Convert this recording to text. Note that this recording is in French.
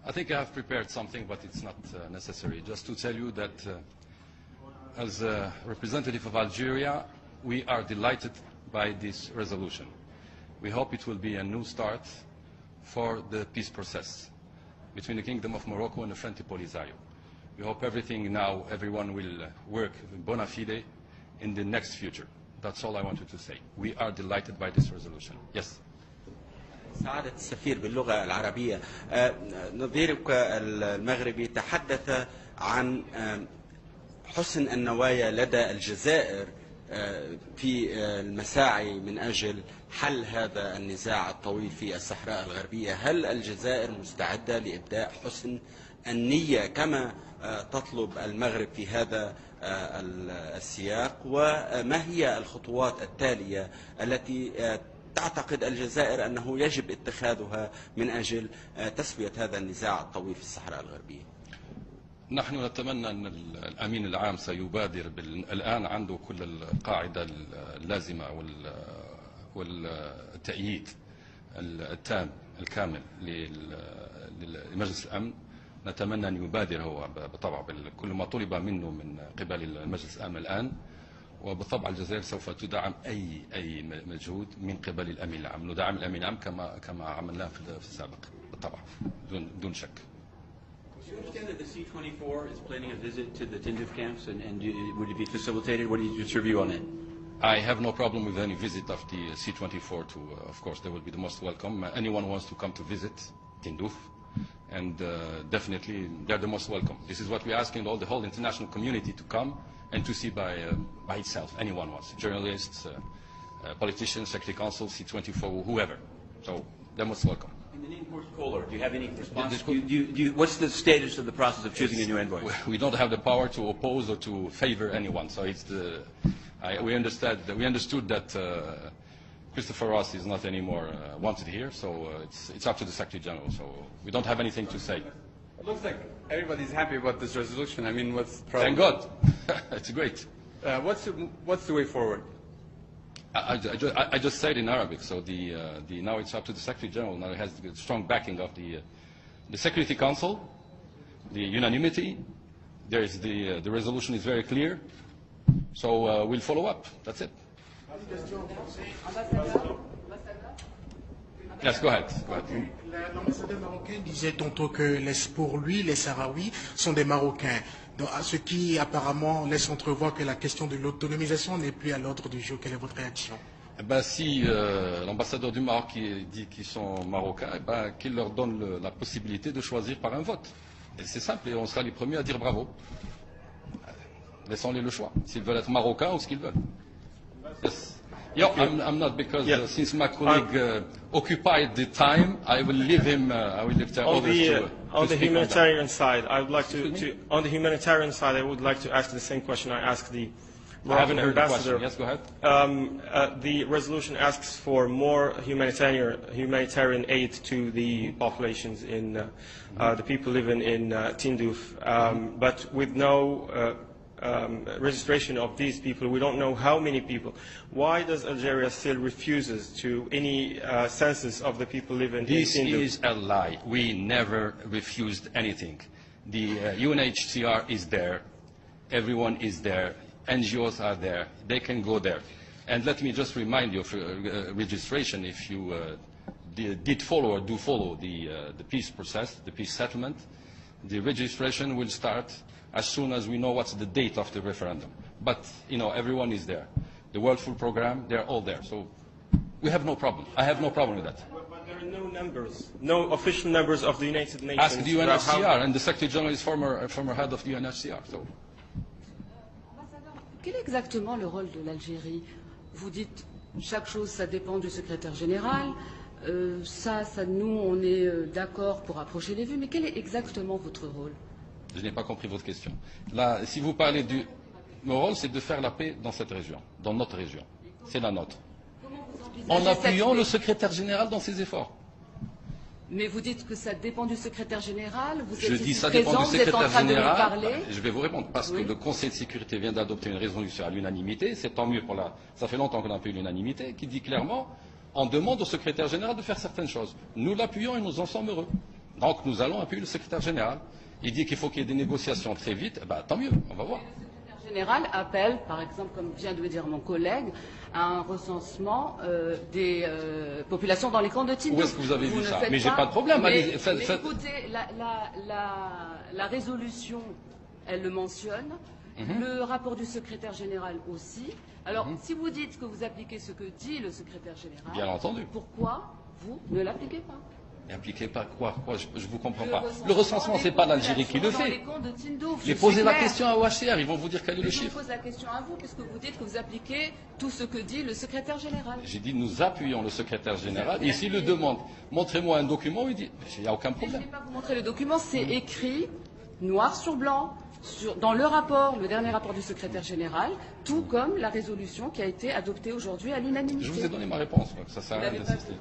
I think I have prepared something, but it's not necessary. Just to tell you that as a representative of Algeria, we are delighted by this resolution. We hope it will be a new start for the peace process between the Kingdom of Morocco and the Frente Polisario. We hope everyone will work bona fide in the next future. That's all I wanted to say. We are delighted by this resolution. Yes. سعادة السفير باللغة العربية، نظيرك المغربي تحدث عن حسن النوايا لدى الجزائر في المساعي من أجل حل هذا النزاع الطويل في الصحراء الغربية. هل الجزائر مستعدة لإبداء حسن النية كما تطلب المغرب في هذا السياق؟ وما هي الخطوات التالية التي تعتقد الجزائر أنه يجب اتخاذها من أجل تسوية هذا النزاع الطويل في الصحراء الغربية؟ نحن نتمنى أن الأمين العام سيبادر الآن عنده كل القاعدة اللازمة والتأييد التام الكامل لمجلس الأمن. نتمنى أن يبادر هو بالطبع بكل ما طلب منه من قبل المجلس الأمن الآن، وبالطبع الجزائر سوف تدعم أي مجهود من قبل الأمين العام. ندعم الأمين العام كما عملناه في السابق بالطبع دون شك. Do you understand that the C-24 is planning a visit to the Tindouf camps, and would it be facilitated? What's your view on that? I have no problem with any visit of the C-24 to, of course, they will be the most welcome. Anyone who wants to come to visit Tindouf, and definitely they're the most welcome. This is what we're asking the whole international community to come and to see by itself. Anyone wants, journalists, politicians, Secretary Council, C-24, whoever. So they're most welcome. In the name Kohler, do you have any response? What's the status of the process of choosing a new envoy? We don't have the power to oppose or to favor anyone. So it's we understood that Christopher Ross is not anymore wanted here. So it's up to the Secretary General. So we don't have anything to say. It looks like everybody's happy about this resolution. I mean, what's the problem? Thank God. It's great. What's the way forward? I just said in Arabic, so now it's up to the Secretary General. Now it has the strong backing of the Security Council, the unanimity. There is the resolution is very clear, so we'll follow up. That's it. Yes, go ahead. L'ambassadeur marocain disait tantôt que pour lui, les Sahraouis sont des Marocains. Donc, ce qui apparemment laisse entrevoir que la question de l'autonomisation n'est plus à l'ordre du jour. Quelle est votre réaction? Si l'ambassadeur du Maroc dit qu'ils sont marocains, qu'il leur donne la possibilité de choisir par un vote. C'est simple et on sera les premiers à dire bravo. Laissons-les le choix, s'ils veulent être marocains ou ce qu'ils veulent. Yes. Yeah, I'm not, because since my colleague occupied the time, I will leave him. I will leave on the humanitarian side, I would like on the humanitarian side, I would like to ask the same question I asked the Moroccan ambassador. Yes, go ahead. The resolution asks for more humanitarian aid to the populations in the people living in Tindouf, but with no registration of these people. We don't know how many people. Why does Algeria still refuses to any census of the people living in Tindouf? This is a lie. We never refused anything. The UNHCR is there. Everyone is there. NGOs are there. They can go there. And let me just remind you of registration. If you did follow or do follow the peace process, the peace settlement, the registration will start as soon as we know what's the date of the referendum. But, everyone is there. The World Food Programme, they're all there. So we have no problem. I have no problem with that. But there are no numbers, no official numbers of the United Nations. Ask the UNHCR, and the Secretary General is former head of the UNHCR. So. Quel est exactement le rôle de l'Algérie? Vous dites chaque chose, ça dépend du secrétaire général. Nous, on est d'accord pour approcher les vues. Mais quel est exactement votre rôle? Je n'ai pas compris votre question. Là, si vous parlez mon rôle, c'est de faire la paix dans cette région, dans notre région. C'est la nôtre. En appuyant le secrétaire général dans ses efforts. Mais vous dites que ça dépend du secrétaire général. Vous êtes je dis ça présent, dépend du secrétaire général. Je vais vous répondre parce que le Conseil de sécurité vient d'adopter une résolution à l'unanimité. C'est tant mieux ça fait longtemps qu'on n'a pas eu l'unanimité, qui dit clairement, on demande au secrétaire général de faire certaines choses. Nous l'appuyons et nous en sommes heureux. Donc nous allons appuyer le secrétaire général. Il dit qu'il faut qu'il y ait des négociations très vite. Tant mieux, on va voir. Le secrétaire général appelle, par exemple, comme vient de le dire mon collègue, à un recensement des populations dans les camps de Tindouf. Où est-ce que vous avez vu ça? Mais j'ai pas pas de problème. Mais, Allez, écoutez, la résolution, elle le mentionne. Le rapport du secrétaire général aussi. Alors, si vous dites que vous appliquez ce que dit le secrétaire général, Bien entendu. pourquoi vous ne l'appliquez pas? Mais appliquez pas quoi? Je vous comprends pas. Le recensement, c'est pas l'Algérie qui le fait. Mais posez la question à OHCR, ils vont vous dire quel est le Je chiffre. pose la question à vous, puisque vous dites que vous appliquez tout ce que dit le secrétaire général. J'ai dit nous appuyons le secrétaire général. Et s'il le demande, montrez-moi un document, il dit il n'y a aucun Je ne problème. vais pas vous montrer le document, c'est écrit noir sur blanc. Dans le rapport, le dernier rapport du secrétaire général, tout comme la résolution qui a été adoptée aujourd'hui à l'unanimité. Je vous ai donné ma réponse, ça sert à rien Vous l'avez pas d'insister. vu.